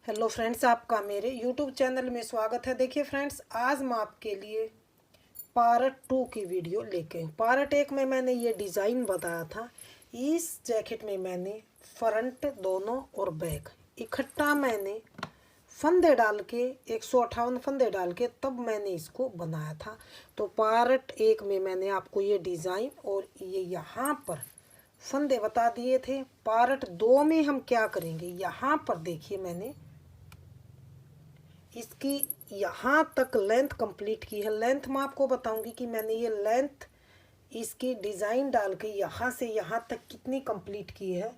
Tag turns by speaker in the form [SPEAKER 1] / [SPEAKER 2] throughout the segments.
[SPEAKER 1] Hello friends, आपका मेरे YouTube channel में स्वागत है। देखिए फ्रेंड्स, आज मैं आपके लिए पार्ट 2 की वीडियो लेके पार्ट 1 में मैंने ये डिज़ाइन बताया था। इस जैकेट में मैंने फ्रंट दोनों और बैक इकट्ठा मैंने फंदे डाल के 158 फंदे डाल के तब मैंने इसको बनाया था। तो पार्ट 1 में मैंने आपको ये डिज़ाइन और ये यहाँ पर फंदे बता दिए थे। पार्ट 2 में हम क्या करेंगे, यहाँ पर देखिए मैंने इसकी यहाँ तक लेंथ कंप्लीट की है। लेंथ मैं आपको बताऊंगी कि मैंने ये लेंथ इसकी डिज़ाइन डाल के यहाँ से यहाँ तक कितनी कंप्लीट की है।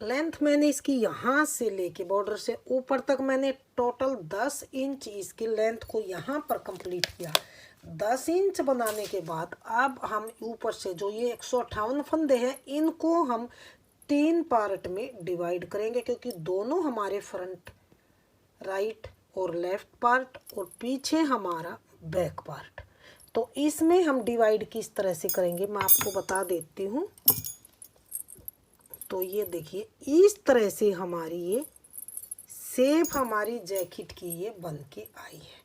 [SPEAKER 1] लेंथ मैंने इसकी यहाँ से लेके बॉर्डर से ऊपर तक मैंने टोटल 10 इंच इसकी लेंथ को यहाँ पर कंप्लीट किया। 10 इंच बनाने के बाद अब हम ऊपर से जो ये 158 फंदे हैं इनको हम 3 पार्ट में डिवाइड करेंगे, क्योंकि दोनों हमारे फ्रंट राइट और लेफ्ट पार्ट और पीछे हमारा बैक पार्ट। तो इसमें हम डिवाइड किस तरह से करेंगे मैं आपको बता देती हूँ। तो ये देखिए इस तरह से हमारी ये शेप हमारी जैकेट की ये बन के आई है।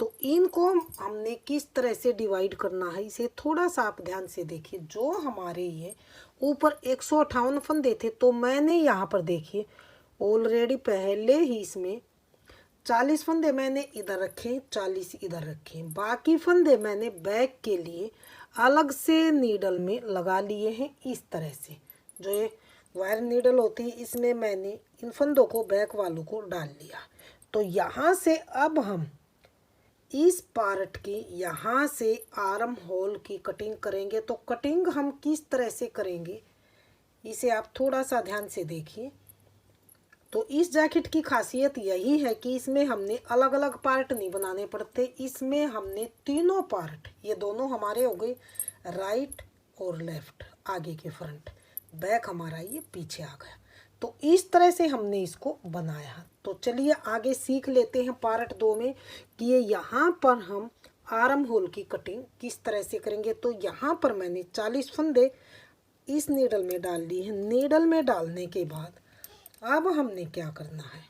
[SPEAKER 1] तो इनको हमने किस तरह से डिवाइड करना है इसे थोड़ा सा आप ध्यान से देखिए। जो हमारे ये ऊपर 158 फंदे थे तो मैंने यहाँ पर देखिए ऑलरेडी पहले ही इसमें 40 फंदे मैंने इधर रखे, 40 इधर रखे। बाकी फंदे मैंने बैक के लिए अलग से नीडल में लगा लिए हैं। इस तरह से जो ये वायर नीडल होती है इसमें मैंने इन फंदों को बैक वालों को डाल लिया। तो यहाँ से अब हम इस पार्ट की यहाँ से आर्म होल की कटिंग करेंगे। तो कटिंग हम किस तरह से करेंगे इसे आप थोड़ा सा ध्यान से देखिए। तो इस जैकेट की खासियत यही है कि इसमें हमने अलग अलग पार्ट नहीं बनाने पड़ते। इसमें हमने तीनों पार्ट, ये दोनों हमारे हो गए राइट और लेफ्ट, आगे के फ्रंट, बैक हमारा ये पीछे आ गया। तो इस तरह से हमने इसको बनाया। तो चलिए आगे सीख लेते हैं पार्ट 2 में कि ये यहाँ पर हम आर्म होल की कटिंग किस तरह से करेंगे। तो यहाँ पर मैंने 40 फंदे इस नीडल में डाल दिए हैं। नीडल में डालने के बाद अब हमने क्या करना है,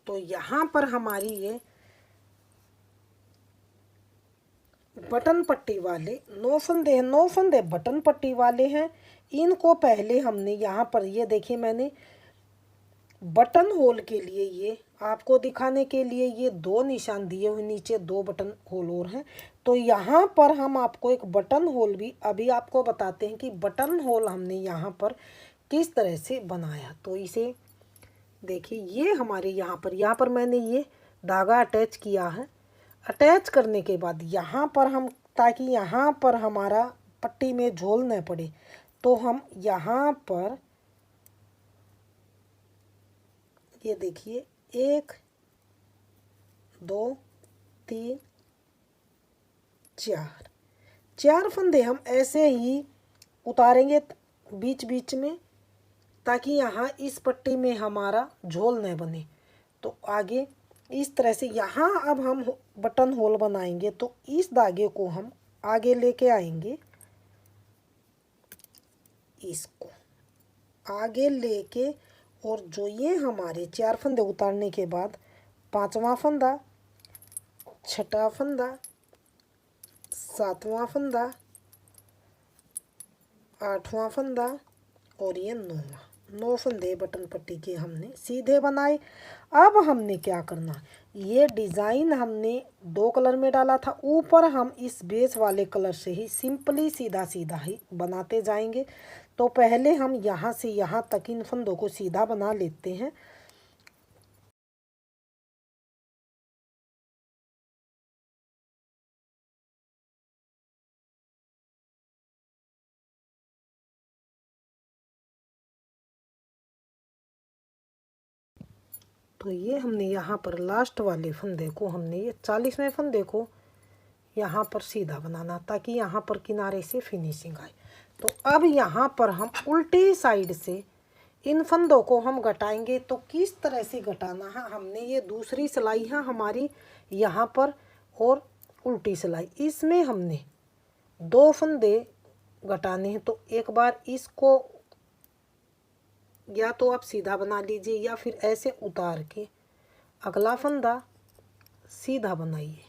[SPEAKER 1] तो यहाँ पर हमारी ये बटन पट्टी वाले 9 फंदे हैं। 9 फंदे बटन पट्टी वाले हैं। इनको पहले हमने यहाँ पर ये देखिए मैंने बटन होल के लिए ये आपको दिखाने के लिए ये 2 निशान दिए हुए, नीचे 2 बटन होल और हैं। तो यहाँ पर हम आपको एक बटन होल भी अभी आपको बताते हैं कि बटन होल हमने यहाँ पर किस तरह से बनाया। तो इसे देखिए, ये हमारे यहाँ पर मैंने ये धागा अटैच किया है। अटैच करने के बाद यहाँ पर हम, ताकि यहाँ पर हमारा पट्टी में झोल न पड़े, तो हम यहाँ पर ये देखिए 1 2 3 4 फंदे हम ऐसे ही उतारेंगे बीच बीच में, ताकि यहाँ इस पट्टी में हमारा झोल न बने। तो आगे इस तरह से यहाँ अब हम बटन होल बनाएंगे। तो इस धागे को हम आगे लेके आएंगे, इसको आगे लेके, और जो ये हमारे 4 फंदे उतारने के बाद 5वां फंदा, 6वां फंदा, 7वां फंदा, 8वां फंदा और ये 9 फंदे बटन पट्टी के हमने सीधे बनाए। अब हमने क्या करना, ये डिज़ाइन हमने 2 कलर में डाला था। ऊपर हम इस बेस वाले कलर से ही सिंपली सीधा सीधा ही बनाते जाएंगे। तो पहले हम यहाँ से यहाँ तक इन फंदों को सीधा बना लेते हैं। तो ये हमने यहाँ पर लास्ट वाले फंदे को, हमने ये 40वें फंदे को यहाँ पर सीधा बनाना, ताकि यहाँ पर किनारे से फिनिशिंग आए। तो अब यहाँ पर हम उल्टी साइड से इन फंदों को हम घटाएंगे। तो किस तरह से घटाना है, हमने ये दूसरी सिलाई है हमारी यहाँ पर और उल्टी सिलाई, इसमें हमने दो फंदे घटाने हैं तो एक बार इसको या तो आप सीधा बना लीजिए या फिर ऐसे उतार के अगला फंदा सीधा बनाइए।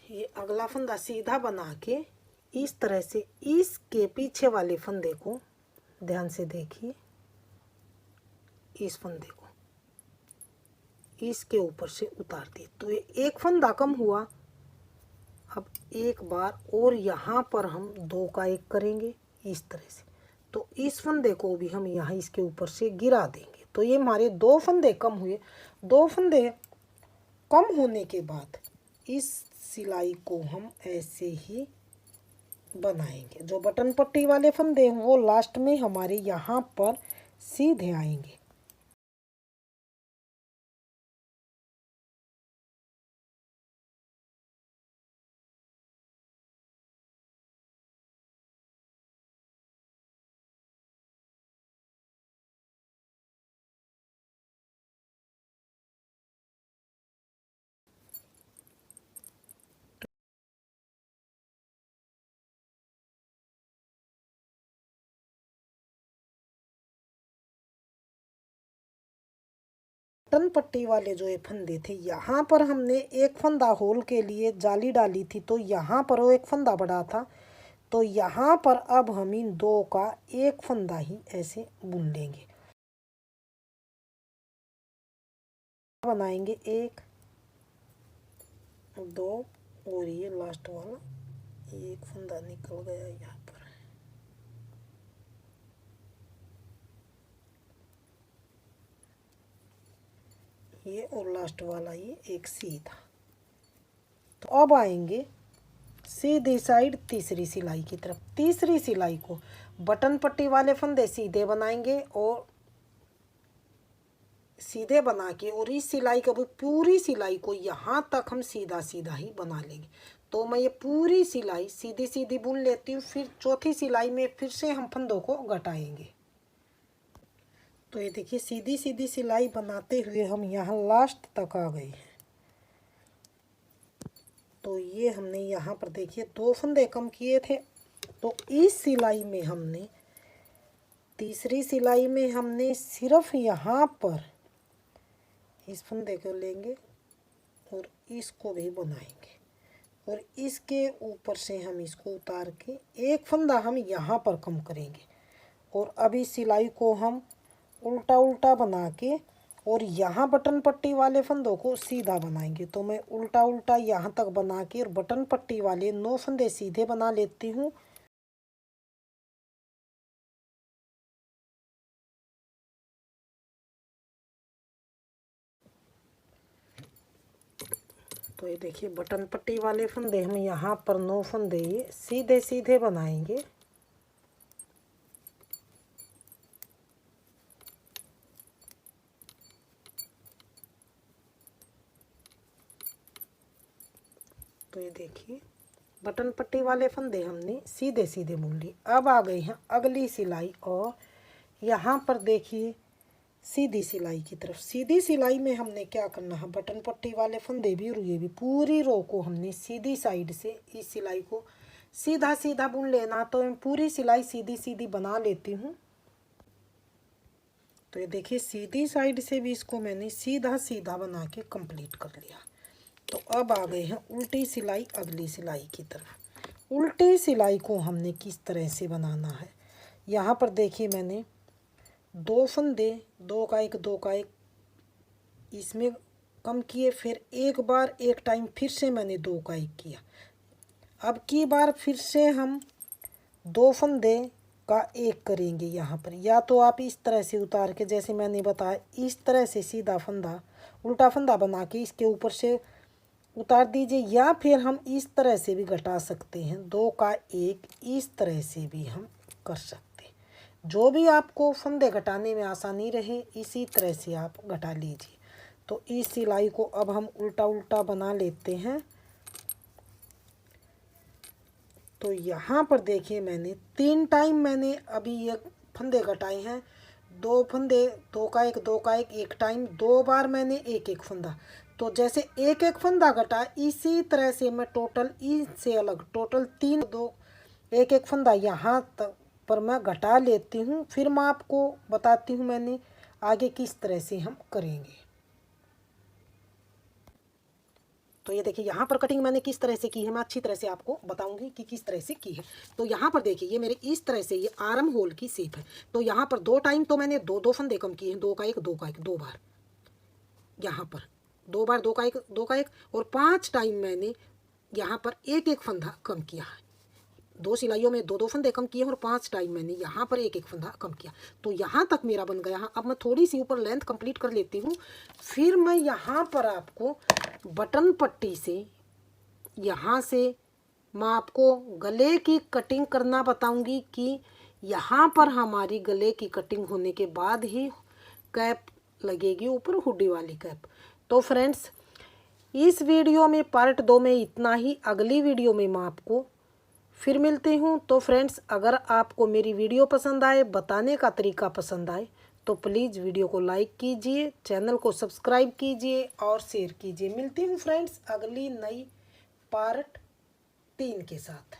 [SPEAKER 1] ये अगला फंदा सीधा बना के इस तरह से इसके पीछे वाले फंदे को ध्यान से देखिए, इस फंदे को इसके ऊपर से उतार दिए तो ये एक फंदा कम हुआ। अब एक बार और यहाँ पर हम दो का एक करेंगे इस तरह से, तो इस फंदे को भी हम यहाँ इसके ऊपर से गिरा देंगे। तो ये हमारे दो फंदे कम हुए। दो फंदे कम होने के बाद इस सिलाई को हम ऐसे ही बनाएंगे। जो बटन पट्टी वाले फंदे हैं वो लास्ट में हमारे यहाँ पर सीधे आएंगे। बटन पट्टी वाले जो ये फंदे थे यहाँ पर हमने एक फंदा होल के लिए जाली डाली थी, तो यहाँ पर वो एक फंदा बड़ा था, तो यहाँ पर अब हम इन दो का एक फंदा ही ऐसे बुन लेंगे। बनाएंगे एक दो और ये लास्ट वाला एक फंदा निकल गया यहाँ पर। ये और लास्ट वाला ये एक सीधा। तो अब आएंगे सीधी साइड तीसरी सिलाई की तरफ। तीसरी सिलाई को बटन पट्टी वाले फंदे सीधे बनाएंगे और सीधे बना के और इस सिलाई को भी पूरी सिलाई को यहाँ तक हम सीधा सीधा ही बना लेंगे। तो मैं ये पूरी सिलाई सीधी सीधी बुन लेती हूँ, फिर चौथी सिलाई में फिर से हम फंदों को घटाएंगे। तो ये देखिए सीधी सीधी सिलाई बनाते हुए हम यहाँ लास्ट तक आ गए हैं। तो ये हमने यहाँ पर देखिए दो फंदे कम किए थे, तो इस सिलाई में हमने तीसरी सिलाई में हमने सिर्फ यहाँ पर इस फंदे को लेंगे और इसको भी बनाएंगे और इसके ऊपर से हम इसको उतार के एक फंदा हम यहाँ पर कम करेंगे और अभी सिलाई को हम उल्टा उल्टा बना के और यहाँ बटन पट्टी वाले फंदों को सीधा बनाएंगे। तो मैं उल्टा उल्टा यहाँ तक बना के और बटन पट्टी वाले 9 फंदे सीधे बना लेती हूँ। तो ये देखिए बटन पट्टी वाले फंदे हम यहाँ पर 9 फंदे ये सीधे सीधे बनाएंगे। तो ये देखिए बटन पट्टी वाले फंदे हमने सीधे सीधे बुन लिए। अब आ गई हैं अगली सिलाई और यहाँ पर देखिए सीधी सिलाई की तरफ। सीधी सिलाई में हमने क्या करना है, बटन पट्टी वाले फंदे भी और ये भी पूरी रो को हमने सीधी साइड से इस सिलाई को सीधा सीधा बुन लेना। तो मैं पूरी सिलाई सीधी सीधी बना लेती हूँ। तो ये देखिए सीधी साइड से भी इसको मैंने सीधा सीधा बना के कंप्लीट कर लिया। तो अब आ गए हैं उल्टी सिलाई अगली सिलाई की तरफ। उल्टी सिलाई को हमने किस तरह से बनाना है, यहाँ पर देखिए मैंने दो फंदे दो का एक इसमें कम किए, फिर एक बार एक टाइम फिर से मैंने दो का एक किया। अब की बार फिर से हम दो फंदे का एक करेंगे यहाँ पर। या तो आप इस तरह से उतार के जैसे मैंने बताया इस तरह से सीधा फंदा उल्टा फंदा बना के इसके ऊपर से उतार दीजिए, या फिर हम इस तरह से भी घटा सकते हैं, दो का एक इस तरह से भी हम कर सकते हैं। जो भी आपको फंदे घटाने में आसानी रहे इसी तरह से आप घटा लीजिए। तो इस सिलाई को अब हम उल्टा उल्टा बना लेते हैं। तो यहाँ पर देखिए मैंने 3 टाइम मैंने अभी ये फंदे घटाए हैं। दो फंदे दो का एक एक टाइम 2 बार मैंने एक एक फंदा। तो जैसे एक एक फंदा घटा, इसी तरह से मैं टोटल इससे अलग टोटल 3 2 एक एक फंदा यहाँ तक पर मैं घटा लेती हूँ। फिर मैं आपको बताती हूँ मैंने आगे किस तरह से हम करेंगे। तो ये देखिए यहाँ पर कटिंग मैंने किस तरह से की है, मैं अच्छी तरह से आपको बताऊंगी कि किस तरह से की है। तो यहाँ पर देखिए ये मेरे इस तरह से ये आर्म होल की शेप है। तो यहाँ पर 2 टाइम तो मैंने दो फंदे कम किए हैं, 2 का 1 2 का 1 2 बार, यहाँ पर 2 बार 2 का 1 2 का 1, और 5 टाइम मैंने यहाँ पर एक एक फंदा कम किया है। 2 सिलाइयों में 2 फंदे कम किए और 5 टाइम मैंने यहाँ पर एक एक फंदा कम किया। तो यहाँ तक मेरा बन गया। अब मैं थोड़ी सी ऊपर लेंथ कंप्लीट कर लेती हूँ। फिर मैं यहाँ पर आपको बटन पट्टी से यहाँ से मैं आपको गले की कटिंग करना बताऊंगी कि यहाँ पर हमारी गले की कटिंग होने के बाद ही कैप लगेगी ऊपर, हुडी वाली कैप। तो फ्रेंड्स इस वीडियो में पार्ट 2 में इतना ही। अगली वीडियो में मैं आपको फिर मिलती हूँ। तो फ्रेंड्स अगर आपको मेरी वीडियो पसंद आए, बताने का तरीका पसंद आए, तो प्लीज़ वीडियो को लाइक कीजिए, चैनल को सब्सक्राइब कीजिए और शेयर कीजिए। मिलती हूँ फ्रेंड्स अगली नई पार्ट 3 के साथ।